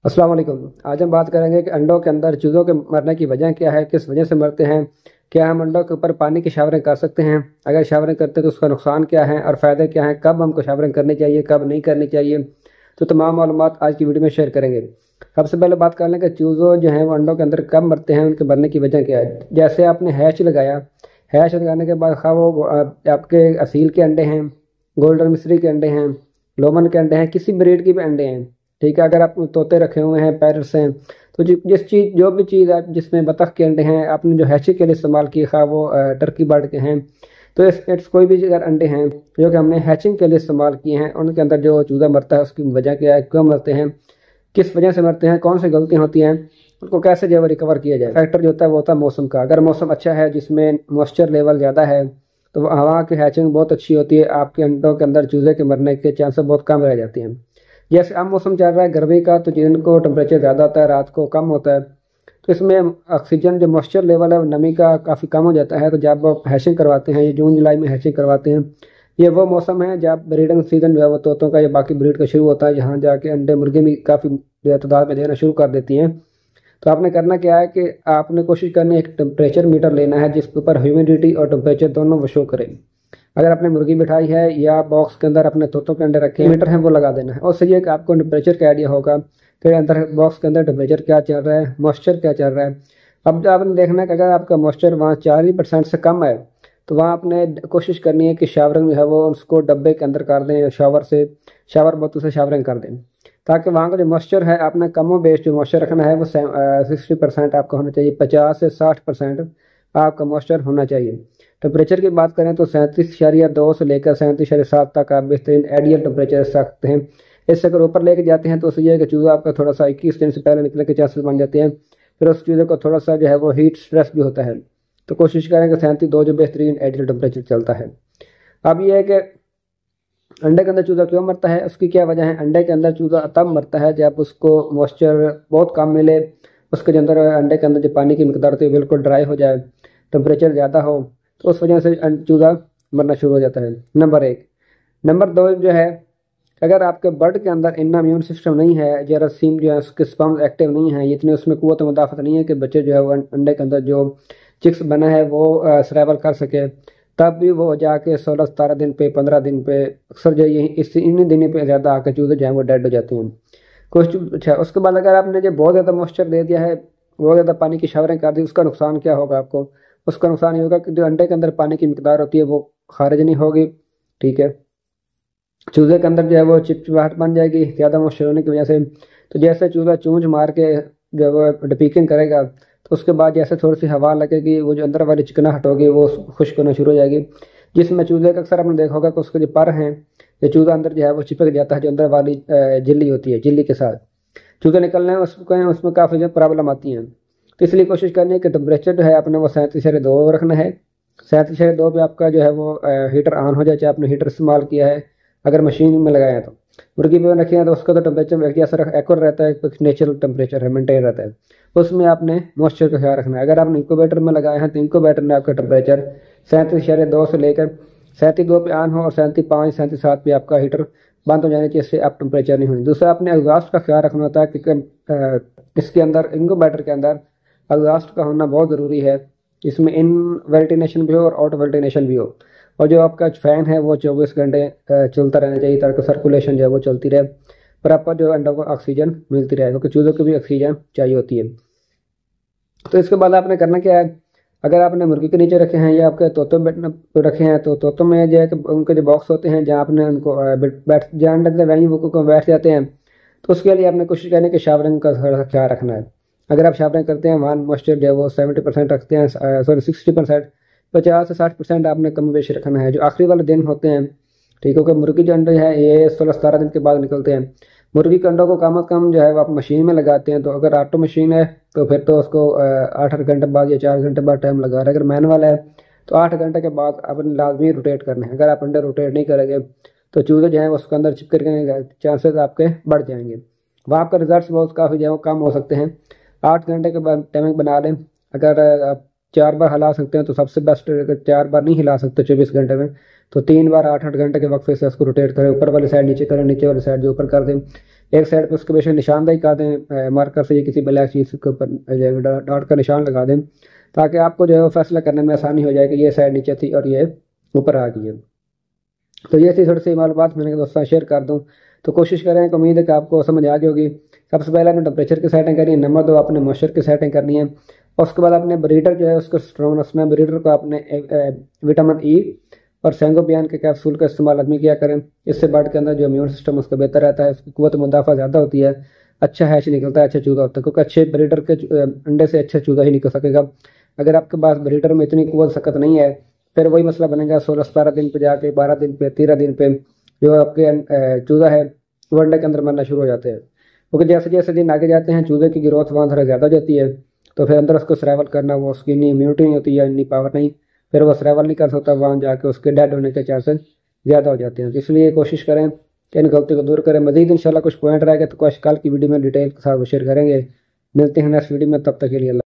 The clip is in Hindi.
अस्सलाम वालेकुम। आज हम बात करेंगे कि अंडों के अंदर चूज़ों के मरने की वजह क्या है, किस वजह से मरते हैं। क्या हम अंडों के ऊपर पानी की शावरिंग कर सकते हैं? अगर शावरिंग करते हैं तो उसका नुकसान क्या है और फ़ायदे क्या हैं? कब हमको शावरिंग करनी चाहिए, कब नहीं करनी चाहिए? तो तमाम मालूमात आज की वीडियो में शेयर करेंगे। सबसे पहले बात कर लें कि चूज़ों जो हैं वो अंडों के अंदर कब मरते हैं, उनके मरने की वजह क्या है। जैसे आपने हैच लगाया, हैच लगाने के बाद खा वो आपके असील के अंडे हैं, गोल्डन मिस्री के अंडे हैं, लोमन के अंडे हैं, किसी ब्रीड के भी अंडे हैं। ठीक है, अगर आप तोते रखे हुए हैं, पैरट्स हैं, तो जिस चीज़ जो भी चीज़ आप जिसमें बतख के अंडे हैं आपने जो हैचिंग के लिए इस्तेमाल किए, खा वो टर्की बर्ड के हैं, तो इट्स कोई भी अगर अंडे हैं जो कि हमने हैचिंग के लिए इस्तेमाल किए हैं, उनके अंदर जो चूज़ा मरता है उसकी वजह क्या है, क्यों मरते हैं, किस वजह से मरते हैं, कौन सी गलतियाँ होती हैं, उनको कैसे जो है रिकवर किया जाए। फैक्टर जो होता है वो होता है मौसम का। अगर मौसम अच्छा है जिसमें मॉइस्चर लेवल ज़्यादा है तो हवा की हैचिंग बहुत अच्छी होती है, आपके अंडों के अंदर चूज़े के मरने के चांसेस बहुत कम रह जाती हैं। जैसे अब मौसम चल रहा है गर्मी का, तो दिन को टेम्परेचर ज़्यादा होता है, रात को कम होता है, तो इसमें ऑक्सीजन जो मॉइस्चर लेवल है वो नमी का काफ़ी कम हो जाता है। तो जब आप हैचिंग करवाते हैं, ये जून जुलाई में हैचिंग करवाते हैं, ये वो मौसम है जब ब्रीडिंग सीजन जो है वो तोतों का या बाकी ब्रीड का शुरू होता है, जहाँ जाके अंडे मुर्गे भी काफ़ी तादाद में देना शुरू कर देती हैं। तो आपने करना क्या है कि आपने कोशिश करनी है एक टेम्परेचर मीटर लेना है जिसके ऊपर ह्यूमिडिटी और टेम्परेचर दोनों वो शो करें। अगर आपने मुर्गी बिठाई है या बॉक्स के अंदर अपने तोतों के अंडे रखे मीटर है वो लगा देना है, और सही है कि आपको टेम्परेचर का आइडिया होगा कि अंदर बॉक्स के अंदर टेम्परेचर क्या चल रहा है, मॉइस्चर क्या चल रहा है। अब जो आपने देखना है कि अगर आपका मॉइस्चर वहाँ 40% से कम है तो वहाँ आपने कोशिश करनी है कि शावरिंग जो है वो उसको डब्बे के अंदर कर दें, शावर बोतल से शावरिंग कर दें, ताकि वहाँ का जो मॉइस्चर है आपने कमो बेश जो मॉइस्चर रखना है वो 60% आपका होना चाहिए, 50 से 60% आपका मॉइस्चर होना चाहिए। टेम्परेचर की बात करें तो 37.2 से लेकर 37.7 तक आप बेहतरीन आइडियल टेम्परेचर रख सकते हैं। इससे अगर ऊपर लेके जाते हैं तो सही है कि चूज़ा आपका थोड़ा सा 21 दिन से पहले निकलने के चांसेस बन जाते हैं। फिर उस चूज़े को थोड़ा सा जो है वो हीट स्ट्रेस भी होता है, तो कोशिश करें कि 37.2 जो बेहतरीन आइडियल टेम्परेचर चलता है। अब ये है कि अंडे के अंदर चूज़ा क्यों मरता है, उसकी क्या वजह है। अंडे के अंदर चूज़ा तब मरता है जब उसको मॉइस्चर बहुत कम मिले, उसके अंदर अंडे के अंदर जो पानी की मिकदार होती है बिल्कुल ड्राई हो जाए, टेम्परेचर ज़्यादा हो, तो उस वजह से चूज़ा मरना शुरू हो जाता है। नंबर एक। नंबर दो जो है, अगर आपके बर्ड के अंदर इतना इम्यून सिस्टम नहीं है, जरासीम जो है उसके स्पर्म एक्टिव नहीं है, इतनी उसमें कुव्वत मुदाफ़त नहीं है कि बच्चे जो है वो अंडे के अंदर जो चिक्स बना है वो सर्वाइवल कर सके, तब भी वो जाके 16-17 दिन पे, 15 दिन पे, अक्सर जो यही इन्हीं दिनों पे ज़्यादा आके चूज़े जो है वो डेड हो जाते हैं। कुछ अच्छा, उसके बाद अगर आपने जो बहुत ज़्यादा मॉइस्चर दे दिया है, बहुत ज़्यादा पानी की शावरिंग कर दी, उसका नुकसान क्या होगा आपको। उसका नुकसान ये होगा कि जो अंडे के अंदर पानी की मिकदार होती है वो खारिज नहीं होगी। ठीक है, चूज़े के अंदर जो है वो चिपचिपाहट बन जाएगी ज़्यादा मॉइस्चर होने की वजह से। तो जैसे चूज़ा चूंझ मार के जो है वो डिपीकिंग करेगा, तो उसके बाद जैसे थोड़ी सी हवा लगेगी, वो जो अंदर वाली चिकनाहट होगी वो खुश्क होना शुरू हो जाएगी, जिसमें चूज़े का अक्सर आपने देखा होगा कि उसके जो पर हैं, ये चूज़ा अंदर जो है वो चिपक जाता है, जो अंदर वाली झिल्ली होती है, झिल्ली के साथ चूज़े निकलने में उसमें काफ़ी जो प्रॉब्लम आती हैं। तो इसलिए कोशिश करनी है कि टेम्परेचर जो है अपने वो 37.2 रखना है। 37.2 पे आपका जो है वो हीटर ऑन हो जाए, चाहे आपने हीटर इस्तेमाल किया है, अगर मशीन में लगाया है तो। मुर्गी पे रखी है तो उसका तो टेम्परेचर एक जैसा एक्वर रहता है, कुछ नेचुरल टेम्परेचर है, मेंटेन रहता है, उसमें आपने मॉइस्चर का ख्याल रखना है। अगर आपने इंक्यूबेटर में लगाया है तो इंक्यूबेटर में आपका टेम्परेचर 37.2 से लेकर 37.2 पे ऑन हो और 37.5-37.7 पे आपका हीटर बंद हो जाने चाहिए, इससे आप टेम्परेचर नहीं होनी। दूसरा, आपने एग्जॉस्ट का ख्याल रखना होता है कि इसके अंदर इंक्यूबेटर के अंदर एग्जॉस्ट का होना बहुत ज़रूरी है, इसमें इन वेंटिलेशन भी हो और आउट वेंटिलेशन भी हो, और जो आपका फैन है वो 24 घंटे चलता रहना चाहिए ताकि सर्कुलेशन जो है वो चलती रहे, प्रॉपर जो अंडों को ऑक्सीजन मिलती रहे, क्योंकि चूज़ों को भी ऑक्सीजन चाहिए होती है। तो इसके बाद आपने करना क्या है, अगर आपने मुर्गी के नीचे रखे हैं या आपके तोतों में रखे हैं तो तोतों में जो है कि उनके जो बॉक्स होते हैं जहाँ आपने उनको बैठ जहाँ अंडे वहीं वो बैठ जाते हैं, तो उसके लिए आपने कोशिश करनी है कि शावरिंग का थोड़ा सा ख्याल रखना है। अगर आप शावरिंग करते हैं वहाँ मॉइस्चर जो है वो 70% रखते हैं, सॉरी 60%, 50 से 60% आपने कम बेशी रखना है जो आखिरी वाले दिन होते हैं। ठीक है, क्योंकि मुर्गी जो अंडे हैं ये 16-17 दिन के बाद निकलते हैं। मुर्गी के अंडों को कम अज़ कम जो है वो आप मशीन में लगाते हैं, तो अगर ऑटो मशीन है तो फिर तो उसको 8 घंटे बाद या 4 घंटे बाद टाइम लगा रहा है। अगर मैनुअल है तो 8 घंटे के बाद आपने लाजमी रोटेट करना है। अगर आप अंडे रोटेट नहीं करेंगे तो चूज़े जो हैं उसके अंदर चिपक के चांसेस आपके बढ़ जाएंगे, वहाँ आपका रिजल्ट बहुत काफ़ी जो है वो कम हो सकते हैं। 8 घंटे के बाद टाइमिंग बना लें। अगर आप 4 बार हिला सकते हैं तो सबसे बेस्ट। अगर 4 बार नहीं हिला सकते 24 घंटे में तो 3 बार 8-8 घंटे के वक्फे से उसको रोटेट करें, ऊपर वाली साइड नीचे करें, नीचे वाली साइड जो ऊपर कर दें। एक साइड पर उसके बेशक निशानदाही कर दें मार्कर से, या किसी ब्लैक चीज़ के ऊपर डॉट का निशान लगा दें, ताकि आपको जो है वो फैसला करने में आसानी हो जाए कि ये साइड नीचे थी और ये ऊपर आ गई है। तो ये थी थोड़ी सी मालूमात मैंने दोस्तों शेयर कर दूँ। तो कोशिश करें, उम्मीद है कि आपको समझ आ गई होगी। सबसे पहले आपने टेम्परेचर की सेटिंग करनी है, नंबर 2 आपने मॉइस्चर की सेटिंग करनी है, और उसके बाद आपने ब्रीडर जो है उसको स्ट्रॉन्गनेस में ब्रीडर को आपने विटामिन ई और सेंगोबियन के कैप्सूल का इस्तेमाल आदमी किया करें। इससे बर्ड के अंदर जो इम्यून सिस्टम उसका बेहतर रहता है, उसकी कुव्वत मुदाफ़ा ज़्यादा होती है, अच्छा हैच निकलता है, अच्छा चूज़ा होता है, क्योंकि अच्छे ब्रीडर के अंडे से अच्छा चूज़ा ही निकल सकेगा। अगर आपके पास ब्रीडर में इतनी कुव्वत सख्त नहीं है, फिर वही मसला बनेगा 16-17 दिन पे जाके, 12 दिन पे, 13 दिन पे जो आपके चूज़ा है वो अंडे के अंदर मरना शुरू हो जाते हैं। क्योंकि जैसे जैसे दिन आगे जाते हैं चूज़े की ग्रोथ वहाँ थोड़ा ज़्यादा हो जाती है, तो फिर अंदर उसको सर्वाइवल करना, वो उसकी इतनी इम्यूनिटी नहीं होती है, इतनी पावर नहीं, फिर वो सर्वाइवल नहीं कर सकता, वहाँ जाके उसके डेड होने के चांसेस ज़्यादा हो जाते हैं। तो इसलिए कोशिश करें कि इन गलती को दूर करें। मज़ीद इंशाल्लाह कुछ पॉइंट रहेगा तो कुछ कल की वीडियो में डिटेल के साथ शेयर करेंगे। मिलते हैं नेक्स्ट वीडियो में, तब तक के लिए।